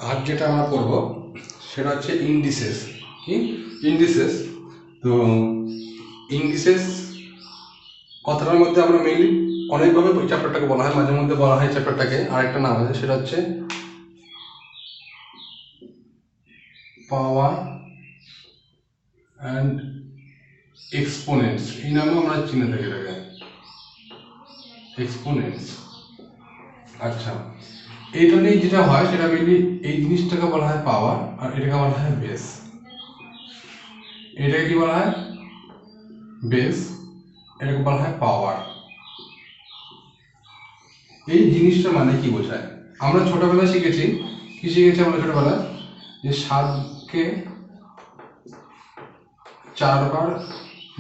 আজ যেটা আমরা করব সেটা হচ্ছে ইন্ডিসেস। কি ইন্ডিসেস? তো ইন্ডিসেস কথাটার মধ্যে আমরা মেইনলি অনেকভাবে ওই চ্যাপ্টারটাকে বলা হয়, মাঝে মধ্যে বলা হয় চ্যাপ্টারটাকে আরেকটা নাম আছে, সেটা হচ্ছে পাওয়ার অ্যান্ড এক্সপোনেন্টস। এই নামে আমরা চিনে থাকি এটাকে, এক্সপোনেন্টস। আচ্ছা, এইটা নিয়ে যেটা হয় সেটা মেনলি এই জিনিসটাকে বলা হয় পাওয়ার, আর এটাকে বলা হয় বেস। এটাকে কি বলা হয়? বেস। এটাকে বলা হয় পাওয়ার। এই জিনিসটা মানে কি বোঝায়? আমরা ছোটবেলায় শিখেছি, কি শিখেছি আমরা ছোটবেলায়? যে 7কে 4 বার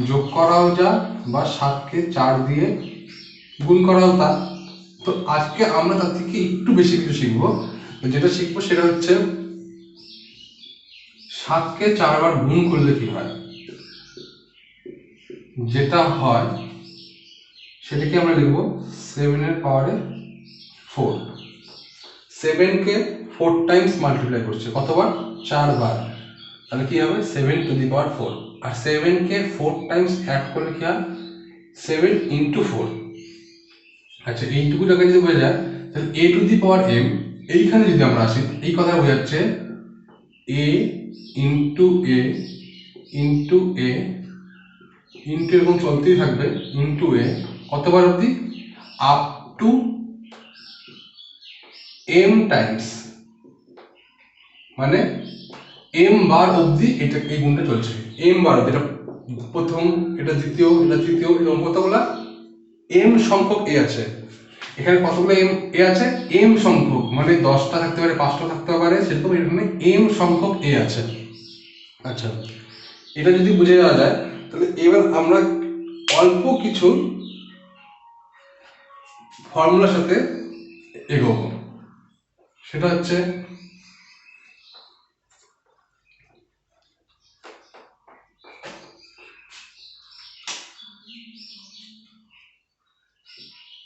যোগ করাও যা, বা 7কে 4 দিয়ে গুণ করাও তা। তো আজকে আমরা তার থেকে একটু বেশি কিছু শিখবো। যেটা শিখবো সেটা হচ্ছে 7কে 4 বার গুণ করলে কি হয়। যেটা হয় সেটাকে আমরা লিখবো 7 এর পাওয়ারে 4। 7কে 4 টাইমস মাল্টিপ্লাই করছে, কতবার? 4 বার। তাহলে কি হবে? 7 টু দি পাওয়ার 4। আর 7কে 4 টাইমস অ্যাড করলে কি হয়? 7 ইন্টু 4। আচ্ছা, এইটুকুটাকে যদি বোঝা যায়, তাহলে এ টু দি পাওয়ার এম, এইখানে যদি আমরা আসি, এই কথা বোঝাচ্ছে এ ইন্টু এ ইন্টু এ ইন্টু, এরকম চলতেই থাকবে, ইন্টু এ কতবার অবধি? আপ টু এম টাইমস, মানে এম বার অবধি এটা এই গুণটা চলছে। এম বার অবধি, এটা প্রথম, এটা দ্বিতীয়, এটা তৃতীয়, এরকম কতগুলা এম সংখ্যক এ আছে। এখানে কতগুলো এম এ আছে? এম সংখ্যক, মানে 10টা থাকতে পারে, 5টা থাকতে পারে, সেরকম এখানে এম সংখ্যক এ আছে। আচ্ছা, এটা যদি বুঝে যাওয়া যায়, তাহলে এবার আমরা অল্প কিছু ফর্মুলার সাথে এগোবো। সেটা হচ্ছে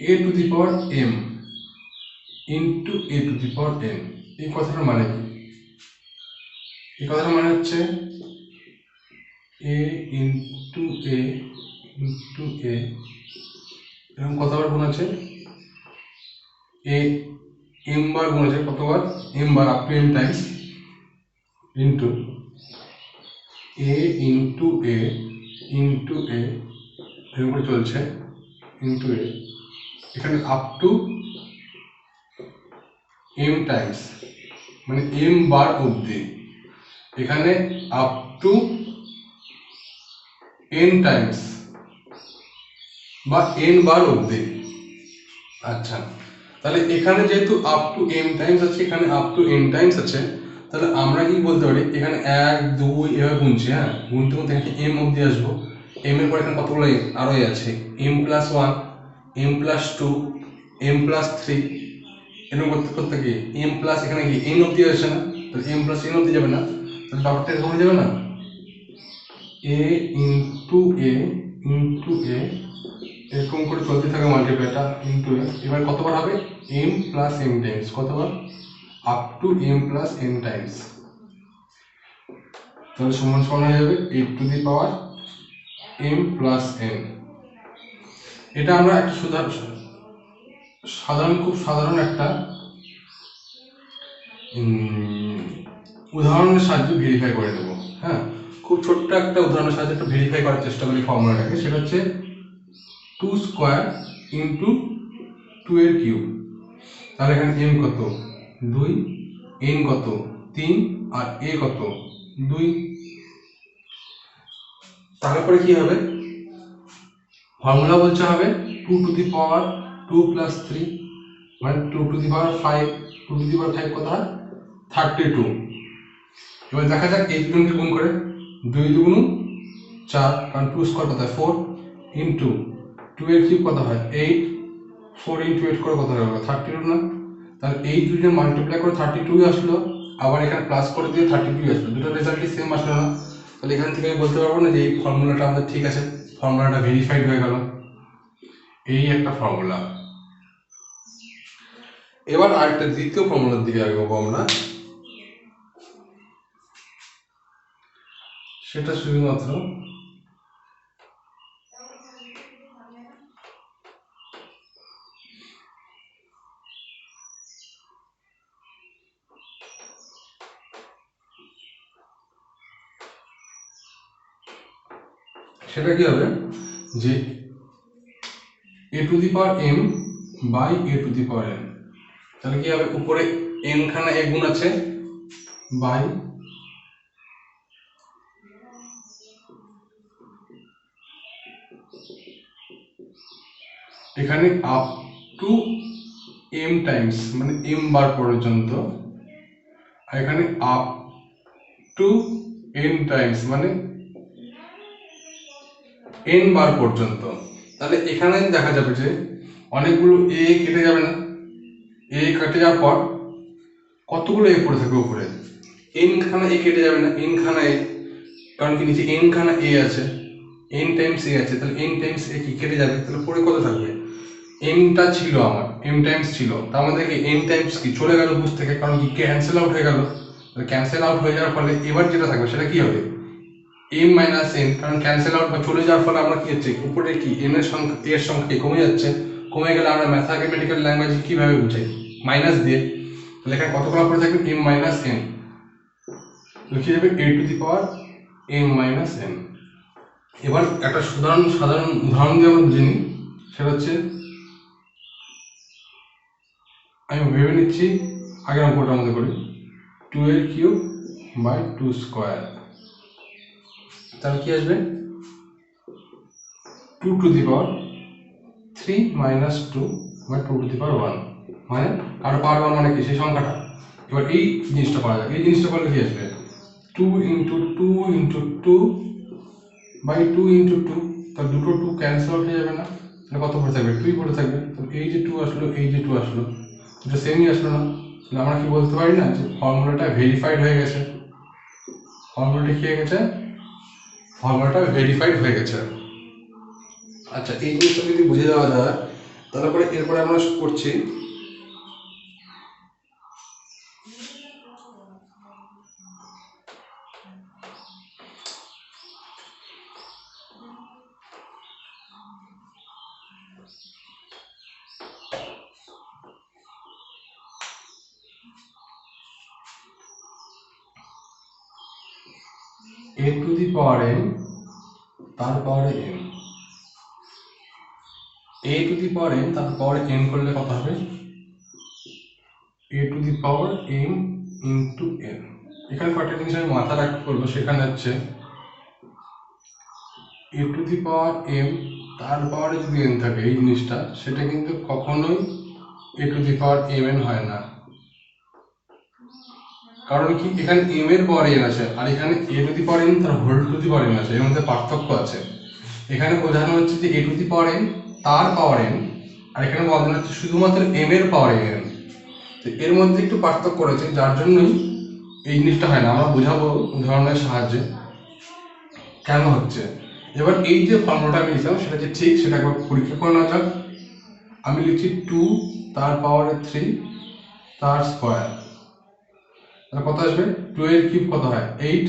a to the power m into a to the power n। এই কথাটার মানে কি? এই কথাটার মানে হচ্ছে a into a into a, এরকম কতবার গুণ আছে? a m বার গুণ আছে, কতবার? m bar, up to m Times, into a into a into a, এরকম করে চলছে, ইন্টু a, এখানে আপ টু m টাইমস, মানে m বার অবধি, এখানে আপ টু n টাইমস বা n বার অবধি। আচ্ছা, তাহলে এখানে যেহেতু আপ টু m টাইমস আছে, এখানে আপ টু n টাইমস আছে, তাহলে আমরা কি বলতে পারি? এখানে 1 2 এভাবে গুনছি, হ্যাঁ, গুনতে গুনতে এখানে m অবধি আসবো। m এর পর এখানে কতগুলো আরো আছে, m plus 1, m plus 2, m plus 3, এরকম করতে করতে কি m প্লাস এখানে কি n অবধি আসছে না? তাহলে m প্লাস n অবধি যাবে না, তাহলে ব্যাপারটা এরকম হয়ে যাবে না, a into a into a, এরকম করে চলতে থাকে মাল্টিপ্লাইটা, ইন্টু এ। এবার কতবার হবে? m প্লাস n টাইমস, কতবার? Up to m plus n Times. তাহলে সমান সমান হয়ে যাবে 8 two the power m plus n। এটা আমরা একটা খুব সাধারণ একটা উদাহরণের সাহায্যে ভেরিফাই করে দেব। হ্যাঁ, খুব ছোট্ট একটা উদাহরণের সাহায্যে একটু ভেরিফাই করার চেষ্টা করি ফর্মুলাটাকে। সেটা হচ্ছে 2 স্কোয়ার ইন্টু 2 এর কিউব। তাহলে এখানে m কত? 2, n কত? 3, আর a কত? 2। তারপরে কি হবে? ফর্মুলা বলতে হবে 2 টু দি পাওয়ার 2 প্লাস 3, মানে 2 to the power 5। 2 to the পাওয়ার 5 কত হয়? 32। এবার দেখা যাক এই দুটোকে গুণ করে। 2 দুগুণ 4, কারণ 2 স্কোয়ার কত হয়? 4, ইন্টু 2 এর কিউব কত হয়? 8, 4 ইন্টু 8 করে কত হবে? 32 না? তাহলে এই দুটো মাল্টিপ্লাই করে 32 আসলো, আবার এখানে প্লাস করে দিয়ে 32 আসলো, দুটো রেজাল্টই সেম আসলো না? তাহলে এখান থেকে আমি বলতে পারবো না যে এই ফর্মুলাটা আমাদের ঠিক আছে, ফর্মুলাটা ভেরিফাইড হয়ে গেল। এই একটা ফর্মুলা। এবার আরেকটা দ্বিতীয় ফর্মুলার দিকে এগোবো আমরা। সেটা শুধুমাত্র সেটা কি হবে যে a to the power m by a to the power n, তাহলে কি হবে উপরে n খানা a গুণ আছে বাই এখানে আপ টু m টাইমস মানে m বার পর্যন্ত, আর এখানে আপ টু n টাইমস মানে n বার পর্যন্ত। তাহলে এখানে দেখা যাবে যে অনেকগুলো a কেটে যাবে না, a কেটে যাওয়ার পর কতগুলো a পড়ে থাকবে উপরে, n খানা a কেটে যাবে না, n খানা a, কারণ কি নিচে n খানা a আছে, n টাইমস a আছে, তাহলে n টাইমস a কি কেটে যাবে, তাহলে পরে কত থাকবে, m টা ছিল আমার m টাইমস ছিল, তার মধ্যে কি n টাইমস কি চলে গেল বুঝ থেকে, কারণ কি ক্যান্সেল আউট হয়ে গেল, ক্যান্সেল আউট হয়ে যাওয়ার ফলে এবার যেটা থাকবে সেটা কি হবে m মাইনাস n, কারণ ক্যান্সেল আউট বা চলে যাওয়ার ফলে আমরা কি হচ্ছে উপরে কি n এর সংখ্যা এর সংখ্যা কমে যাচ্ছে, কমে গেলে আমরা ম্যাথমেটিক্যাল ল্যাঙ্গুয়েজে কিভাবে বুঝাই মাইনাস দিয়ে, তাহলে এখানে কতগুলো পড়ে থাকবে m মাইনাস n, লিখে যাবে a to the power m minus n। এবার একটা সাধারণ উদাহরণ দিয়ে আমরা বুঝে নিই, সেটা হচ্ছে আমি ভেবে নিচ্ছি আগের অঙ্কটার মধ্যে করি 2 এর কিউব বাই 2 স্কোয়ার, তাহলে কি আসবে 2 to the power 3 minus 2 by 2 to the power 1, মানে কারো পাওয়ার 1 মানে কি সেই সংখ্যাটা। এবার এই জিনিসটা পাওয়া যায়, এই জিনিসটা করলে কি আসবে 2 ইন্টু 2 ইন্টু 2 বাই 2 ইন্টু 2, তার দুটো 2 ক্যান্সেল আউট হয়ে যাবে না, তাহলে কত পড়ে থাকবে 2 পড়ে থাকবে, তাহলে এই যে 2 আসলো এই যে 2 আসলো দুটো সেমই আসলো না, তাহলে আমরা কি বলতে পারি না যে ফর্মুলাটা ভেরিফাইড হয়ে গেছে, ফর্মুলাটা কি হয়ে গেছে, ফর্মুলাটা ভেরিফাইড হয়ে গেছে। আচ্ছা এই জিনিসটা যদি বুঝে যাওয়া যায় তারপরে এরপরে আমরা করছি a to the power m তার পাওয়ারে m, a to the power m তার পাওয়ারে n করলে কত হবে a to the power m into n। এখানে কয়েকটা জিনিস আমি মাথা রাখতে বলবো, সেখানে হচ্ছে a to the power m তার পাওয়ারে যদি n থাকে এই জিনিসটা, সেটা কিন্তু কখনোই a to the power mn হয় না, কারণ কি এখানে m এর পাওয়ার n আছে আর এখানে a to the power n তার whole to the power n আছে, এর মধ্যে পার্থক্য আছে। এখানে বোঝানো হচ্ছে যে a to the power n তার পাওয়ার n, আর এখানে বোঝানো হচ্ছে শুধুমাত্র m এর পাওয়ার n, তো এর মধ্যে একটু পার্থক্য রয়েছে, যার জন্যই এই জিনিসটা হয় না। আমরা বোঝাবো উদাহরণের সাহায্যে কেন হচ্ছে। এবার এই যে ফর্মুলাটা আমি লিখলাম সেটা যে ঠিক সেটা একবার পরীক্ষা করে নেওয়া যাক। আমি লিখছি 2 তার পাওয়ারে 3 তার স্কোয়ার, তাহলে কত আসবে 2 এর কিউব কত হয় 8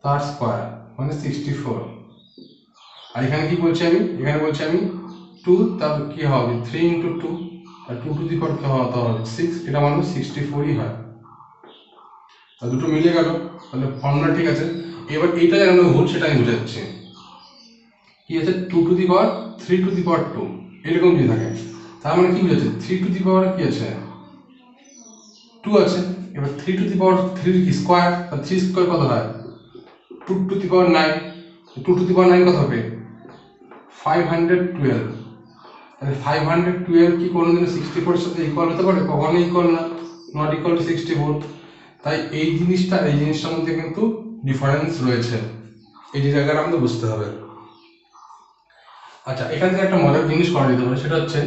তার স্কোয়ার মানে 64, আর এখানে কি বলছি আমি, এখানে বলছি আমি 2 তার কি হবে 3 ইন্টু 2 আর 2 টু দি পাওয়ার কি হবে 6, এটা মানে 64ই হয়, তা দুটো মিলে গেল, তাহলে ফর্মুলা ঠিক আছে। এবার এইটা যেন ভুল সেটা আমি বুঝাচ্ছি, কি আছে 2 to the power 3 two the পাওয়ার 2 এরকম যদি থাকে তার মানে কি বুঝাচ্ছে 3 টু দি পাওয়ার কি আছে 2 আছে, এবার 3 টু দি পাওয়ার 3 কি স্কোয়ার, আর 3 স্কোয়ার কত হয় 2 to the power 9, 2 to the পাওয়ার 9 কত হবে 512, তাহলে 512 কি কোনোদিনও 64 এর সাথে ইকুয়াল হতে পারে, কখনোই ইকুয়াল না, নট ইকুয়াল টু 64, তাই এই জিনিসটা এই জিনিসটার মধ্যে কিন্তু ডিফারেন্স রয়েছে, এই যে জায়গাটা আমাদের বুঝতে হবে। আচ্ছা এখান থেকে একটা মজার জিনিস করা যেতে পারে, সেটা হচ্ছে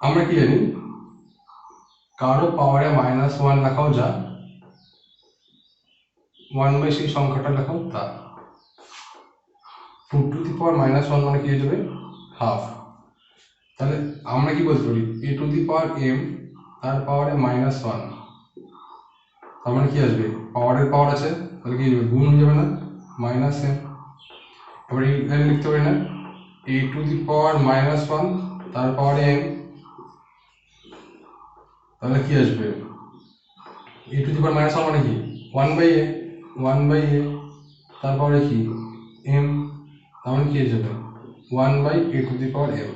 আমরা কি জানি কারো পাওয়ারে -1 লেখাও যায়, 1 বাই সেই সংখ্যাটা লেখাও তা, 2 টু দি পাওয়ার -1 মানে কি হয়ে যাবে হাফ, তাহলে আমরা কি বলতে পারি a to the power m তার পাওয়ারে -1, তার মানে কি আসবে, পাওয়ারের পাওয়ার আছে তাহলে কি গুণ হয়ে যাবে না, -m। এবার এখানে লিখতে পারি না a⁻−1 তার পাওয়ারে m, তাহলে কি আসবে a⁻−1 মানে কি 1/a, 1/a তার পাওয়ারে কি m, তাহলে কি হয়ে যাবে 1/a⁻m।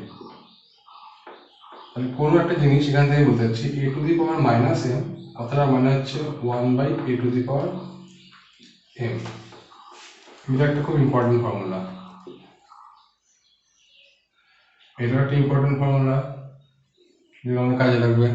তাহলে কোনো একটা জিনিস এখান থেকে বলতে চাচ্ছি a⁻−m কথাটার মানে হচ্ছে 1/a⁻m। এটা একটা খুব ইম্পর্টেন্ট ফর্মুলা, এটা একটা ইম্পর্টেন্ট ফর্মুলা যেটা আমাদের কাজে লাগবে।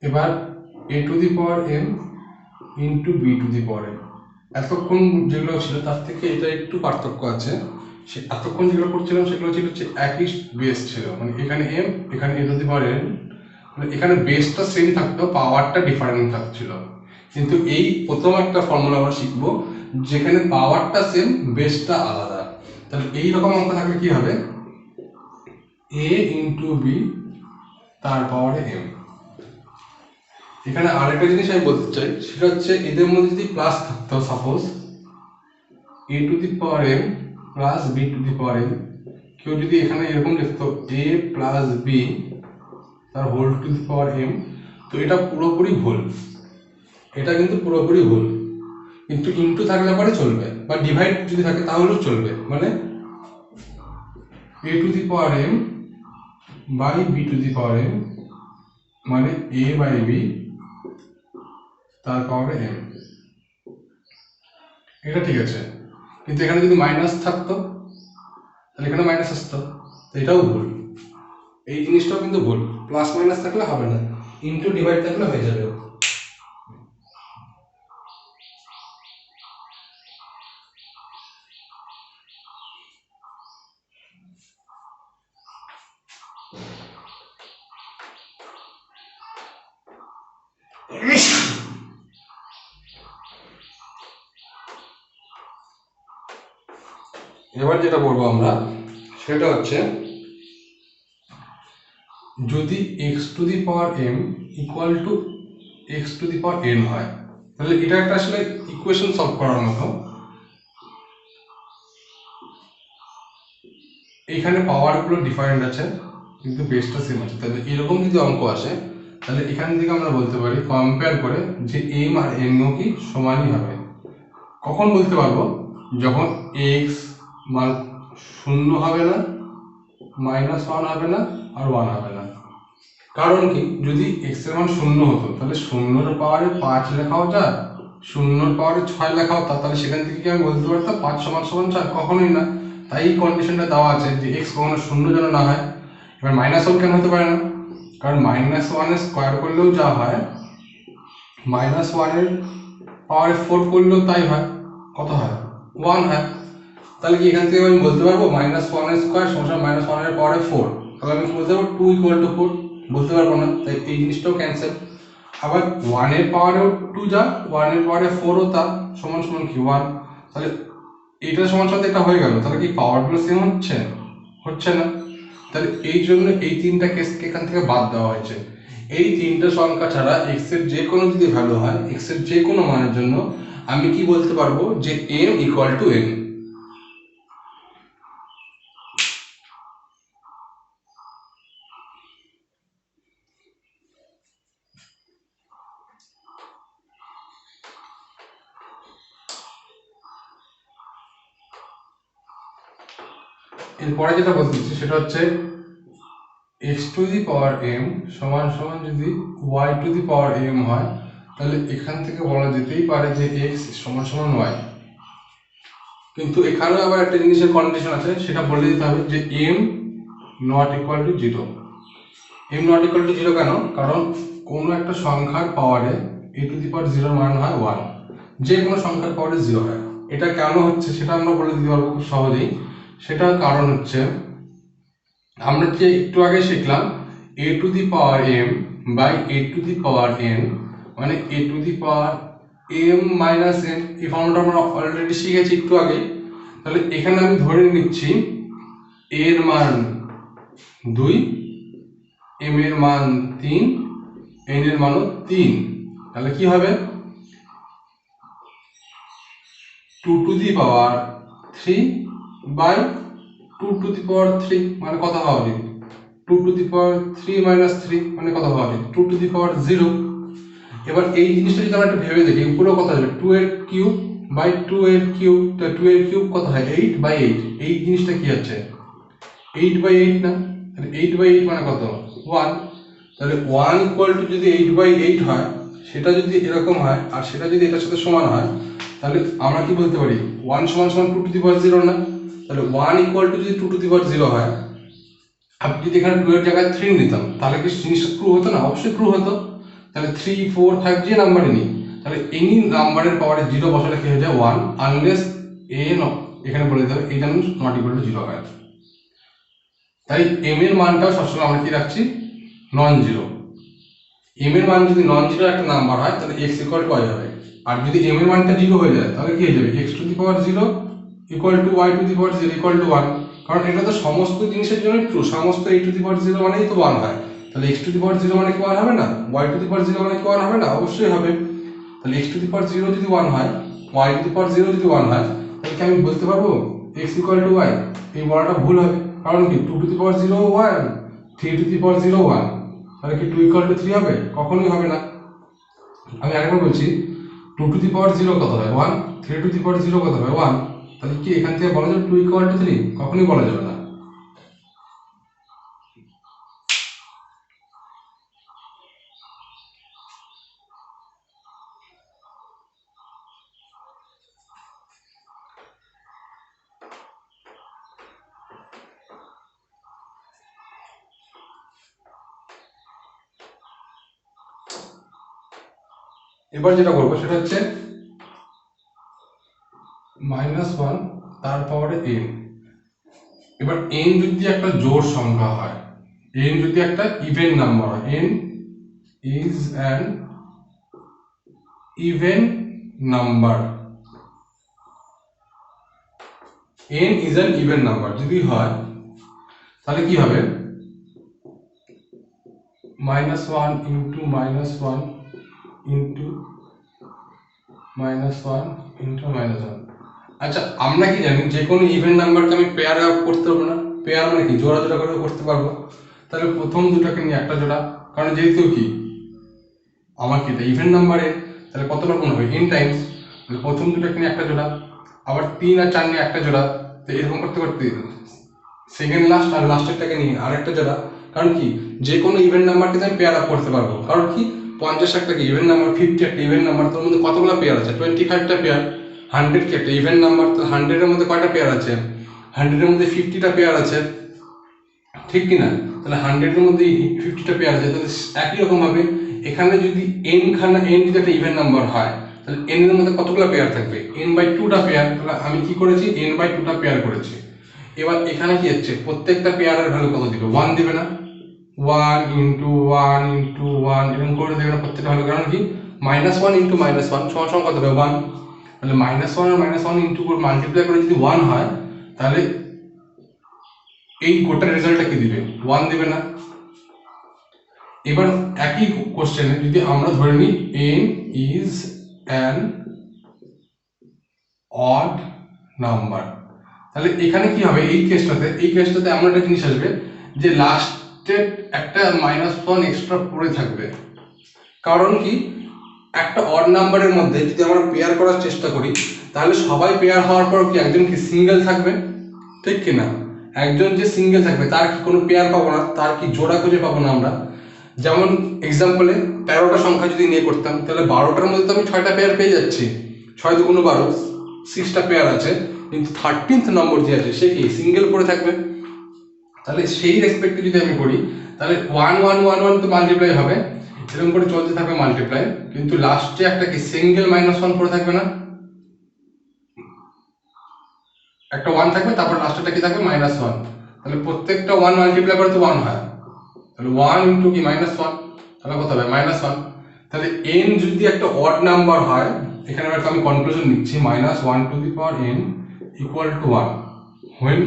এবার a⁻m ইন্টু b⁻m, এতক্ষণ যেগুলো ছিল তার থেকে এটা একটু পার্থক্য আছে। সে এতক্ষণ যেগুলো করছিলাম সেগুলো ছিল হচ্ছে একই বেস ছিল, মানে এখানে m এখানে a⁻n, মানে এখানে বেসটা সেম থাকতো, পাওয়ারটা ডিফারেন্ট থাকছিল। কিন্তু এই প্রথম একটা ফর্মুলা আমরা শিখবো যেখানে পাওয়ারটা সেম বেসটা আলাদা। তাহলে এই রকম অঙ্ক থাকলে কি হবে, a ইন্টু বি তার পাওয়ারে m। এখানে আরেকটা জিনিস আমি বলতে চাই, সেটা হচ্ছে এদের মধ্যে যদি প্লাস থাকতো, সাপোজ a⁻m প্লাস b⁻m, কেউ যদি এখানে এরকম লিখতো a প্লাস b তার whole to the power m, তো এটা পুরোপুরি ভুল, এটা কিন্তু পুরোপুরি ভুল। কিন্তু ইনটু থাকলে পরে চলবে, বা ডিভাইড যদি থাকে তাহলেও চলবে, মানে a⁻m বাই b⁻m মানে a বাই b তার পাওয়ারে m, এটা ঠিক আছে। কিন্তু এখানে যদি মাইনাস থাকতো তাহলে এখানে মাইনাস আসতো, তো এটাও ভুল, এই জিনিসটাও কিন্তু ভুল। প্লাস মাইনাস থাকলে হবে না, ইনটু ডিভাইড থাকলে হয়ে যাবে। এবার যেটা বলবো আমরা সেটা হচ্ছে যদি x⁻m ইকুয়াল টু x⁻n হয়, তাহলে এটা একটা আসলে ইকুয়েশন সলভ করার মতো। এইখানে পাওয়ারগুলো ডিফারেন্ট আছে কিন্তু বেসটা সেম আছে, তাহলে এরকম যদি অঙ্ক আসে তাহলে এখান থেকে আমরা বলতে পারি কম্পেয়ার করে যে m আর n কি সমানই হবে। কখন বলতে পারবো, যখন x মান 0 হবে না, -1 হবে না, আর 1 হবে না। কারণ কি, যদি x এর মান 0 হতো তাহলে 0 এর পাওয়ারে 5 লেখাও যায়, 0 এর পাওয়ারে 6 লেখাও তা, তাহলে সেখান থেকে কি আমি বলতে পারতাম 5 সমান 6? কখনোই না। তাই এই কন্ডিশনটা দেওয়া আছে যে x কখনো 0 যেন না হয়। এবার -1 কেন হতে পারে না, কারণ -1 এর স্কয়ার করলেও যা হয়, -1 এর পাওয়ারে 4 করলেও তাই হয়, কত হয় 1 হয়। তাহলে কি এখান থেকে আমি বলতে পারবো -1 এর স্কয়ার সমান -1 এর পাওয়ারে 4, তাহলে আমি কি বলতে পারবো 2 = 4? বলতে পারবো না, তাই এই জিনিসটাও ক্যান্সেল। আবার 1 এর পাওয়ারেও 2 যা, 1 এর পাওয়ারে 4 ও তা, সমান সমান কি 1। তাহলে এটা সমান সমান এটা হয়ে গেল, তাহলে কি পাওয়ারগুলো সেম হচ্ছে? হচ্ছে না। তাহলে এই জন্য এই তিনটা কেসকে এখান থেকে বাদ দেওয়া হয়েছে। এই তিনটা সংখ্যা ছাড়া x এর যে কোনো যদি ভ্যালু হয়, x এর যে কোনো মানের জন্য আমি কি বলতে পারবো যে m = n। এরপরে যেটা বলতেছি সেটা হচ্ছে x⁻m সমান সমান যদি y⁻m হয়, তাহলে এখান থেকে বলা যেতেই পারে যে x সমান সমান y। কিন্তু এখানেও আবার একটা জিনিসের কন্ডিশন আছে, সেটা বলে দিতে হবে যে m not equal to 0। m not equal to 0 কেন? কারণ কোনো একটা সংখ্যার পাওয়ারে a⁻0 মান হয় 1, যে কোনো সংখ্যার পাওয়ারে 0 হয়। এটা কেন হচ্ছে সেটা আমরা বলে দিতে পারবো খুব সহজেই। সেটার কারণ হচ্ছে আমরা যে একটু আগে শিখলাম a to the power m by a to the power n, মানে a to the power m minus n, এই ফর্মুলাটা আমরা অলরেডি শিখেছি একটু আগে। তাহলে এখানে আমি ধরে নিচ্ছি a এর মান 2, m এর মান 3, n এর মানও 3। তাহলে কি হবে 2 to the power 3 by 2 to the power 3, মানে কত হবে 2 টু দি পাওয়ার 3 মাইনাস 3, মানে কত হবে 2 টু দি পাওয়ার 0। এবার এই জিনিসটা যদি আমরা একটু ভেবে দেখি, পুরো কথা হবে 2 এর কিউব বাই 2 এর কিউব, তো 2 এর কিউব কত হয় 8 বাই 8। এই জিনিসটা কি আছে 8 বাই 8 না, তাহলে 8 বাই 8 মানে কত 1। তাহলে 1 ইকুয়াল টু যদি 8 বাই 8 হয়, সেটা যদি এরকম হয় আর সেটা যদি এটার সাথে সমান হয়, তাহলে আমরা কি বলতে পারি 1 সমান সমান 2 টু দি পাওয়ার 0 না। তাহলে 1 ইকুয়াল টু যদি 2 টু দি পাওয়ার 0 হয়, আপনি যদি এখানে 2 এর জায়গায় 3 নিতাম তাহলে কি জিনিসটা ট্রু হতো না? অবশ্যই ট্রু হতো। তাহলে 3 4 5 যে নাম্বারই নিই, তাহলে এনি নাম্বারের পাওয়ারে 0 বসালে কি হয়ে যায় 1, আনলেস a এখানে বলে দিতে হবে a জানুন নট ইকুয়াল টু 0 হয়। তাই m এর মানটাও সবসময় আমরা কি রাখছি নন জিরো। m এর মান যদি নন জিরো একটা নাম্বার হয় তাহলে x ইকুয়াল টু y হবে, আর যদি m এর মানটা 0 হয়ে যায় তাহলে কি হয়ে যাবে x two the power 0 equal to y two the power 0 equal to 1। কারণ এটা তো সমস্ত জিনিসের জন্য ট্রু, সমস্ত a টু দি পাওয়ার 0 মানেই তো 1 হয়। তাহলে x টু দি পাওয়ার 0 মানে কি 1 হবে না? y টু দি পাওয়ার 0 মানে কি 1 হবে না? অবশ্যই হবে। তাহলে x টু দি পাওয়ার 0 যদি 1 হয়, y টু দি পাওয়ার 0 যদি 1 হয়, তাহলে কি আমি বলতে পারবো x ইকুয়াল টু y? এই বলাটা ভুল হবে। কারণ কি 2 to the power 0 1, 3 two the পাওয়ার 0 1, তাহলে কি 2 ইকুয়াল টু 3 হবে? কখনোই হবে না। আমি আরেকবার বলছি 2 টু দি পাওয়ার 0 কত হয় 1, 3 টু দি পাওয়ার 0 কত হয় 1, তাহলে কি এখান থেকে বলা যাবে 2 ইকুয়াল টু 3? কখনোই বলা যাবে না। এবার যেটা করবো সেটা হচ্ছে -1 তার পাওয়ারে n। এবার n যদি একটা জোড় সংখ্যা হয়, n যদি একটা ইভেন নাম্বার হয়, n is an even number, n is an even number যদি হয়, তাহলে কি হবে -1 into -1 into -1 into -1। আচ্ছা, আমরা কি জানি যে কোনো ইভেন নাম্বারকে আমি পেয়ার আপ করতে পারবো না? পেয়ার মানে কি জোড়া জোড়া করে করতে পারবো। তাহলে প্রথম দুটাকে নিয়ে একটা জোড়া, কারণ যেহেতু কি আমার কি এটা ইভেন নাম্বারে, তাহলে কতবার গুণ হবে n টাইমস। তাহলে প্রথম দুটাকে নিয়ে একটা জোড়া, আবার 3 আর 4 নিয়ে একটা জোড়া, তো এরকম করতে করতে সেকেন্ড লাস্ট আর লাস্টেরটাকে নিয়ে আরেকটা জোড়া। কারণ কি যে কোনো ইভেন নাম্বারকে আমি পেয়ার আপ করতে পারবো। কারণ কি 50 একটা কি ইভেন নাম্বার, 50 একটা ইভেন নাম্বার, তোর মধ্যে কতগুলো পেয়ার আছে 25টা পেয়ার। 100 কি একটা ইভেন নাম্বার, তো 100 এর মধ্যে কয়টা পেয়ার আছে 100 এর মধ্যে 50টা পেয়ার আছে, ঠিক কি না? তাহলে 100 এর মধ্যে 50টা পেয়ার আছে। তাহলে একই রকম ভাবে এখানে যদি n যদি একটা ইভেন নাম্বার হয়, তাহলে n এর মধ্যে কতগুলো পেয়ার থাকবে n/2টা পেয়ার। তাহলে আমি কি করেছি n/2টা পেয়ার করেছি। এবার এখানে কি হচ্ছে প্রত্যেকটা পেয়ারের ভ্যালু কত দিবে 1 দিবে না, 1 into 1 into 1 এরকম করে দেবে না প্রত্যেকটা ভ্যালু। কারণ কি -1 into -1 সমান কত হবে 1। তাহলে -1 আর -1 ইনটু করে মাল্টিপ্লাই করে যদি 1 হয়, তাহলে এই গোটা রেজাল্টটা কি দিবে 1 দিবে না। এবার একই কোশ্চেনে যদি আমরা ধরে নিই n is an odd number, তাহলে এখানে কি হবে এই কেসটাতে আমরা একটা জিনিস আসবে যে লাস্টে একটা -1 এক্সট্রা পড়ে থাকবে। কারণ কি একটা অড নাম্বারের মধ্যে যদি আমরা পেয়ার করার চেষ্টা করি, তাহলে সবাই পেয়ার হওয়ার পর কি একজন কি সিঙ্গেল থাকবে, ঠিক কি না? একজন যে সিঙ্গেল থাকবে তার কি কোনো পেয়ার পাবো না, তার কি জোড়া খুঁজে পাবো না আমরা। যেমন এক্সাম্পলে 13টা সংখ্যা যদি নিয়ে করতাম, তাহলে 12টার মধ্যে তো আমি 6টা পেয়ার পেয়ে যাচ্ছি, 6 × 2 = 12, 6টা পেয়ার আছে। কিন্তু 13th নম্বর যে আছে সে কি সিঙ্গেল পড়ে থাকবে। তাহলে সেই রেসপেক্টে যদি আমি করি, তাহলে 1 1 1 1 তো মাল্টিপ্লাই হবে, এরকম করে চলতে থাকবে মাল্টিপ্লাই, কিন্তু লাস্টে একটা কি সিঙ্গেল -1 পড়ে থাকবে না। একটা 1 থাকবে, তারপর লাস্টেরটা কি থাকবে -1। তাহলে প্রত্যেকটা 1 মাল্টিপ্লাই করে তো 1 হয়, তাহলে 1 ইনটু কি -1, তাহলে কত হবে -1। তাহলে n যদি একটা অড নাম্বার হয়, এখানে একটা আমি কনক্লুশন নিচ্ছি, -1 two the power n equal to 1 when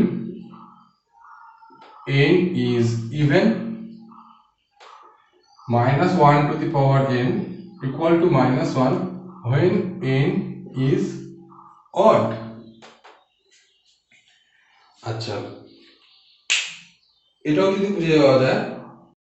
n is even, -1 to the power n equal to -1 when n is odd। আচ্ছা, এটাও যদি বুঝে যাওয়া যায়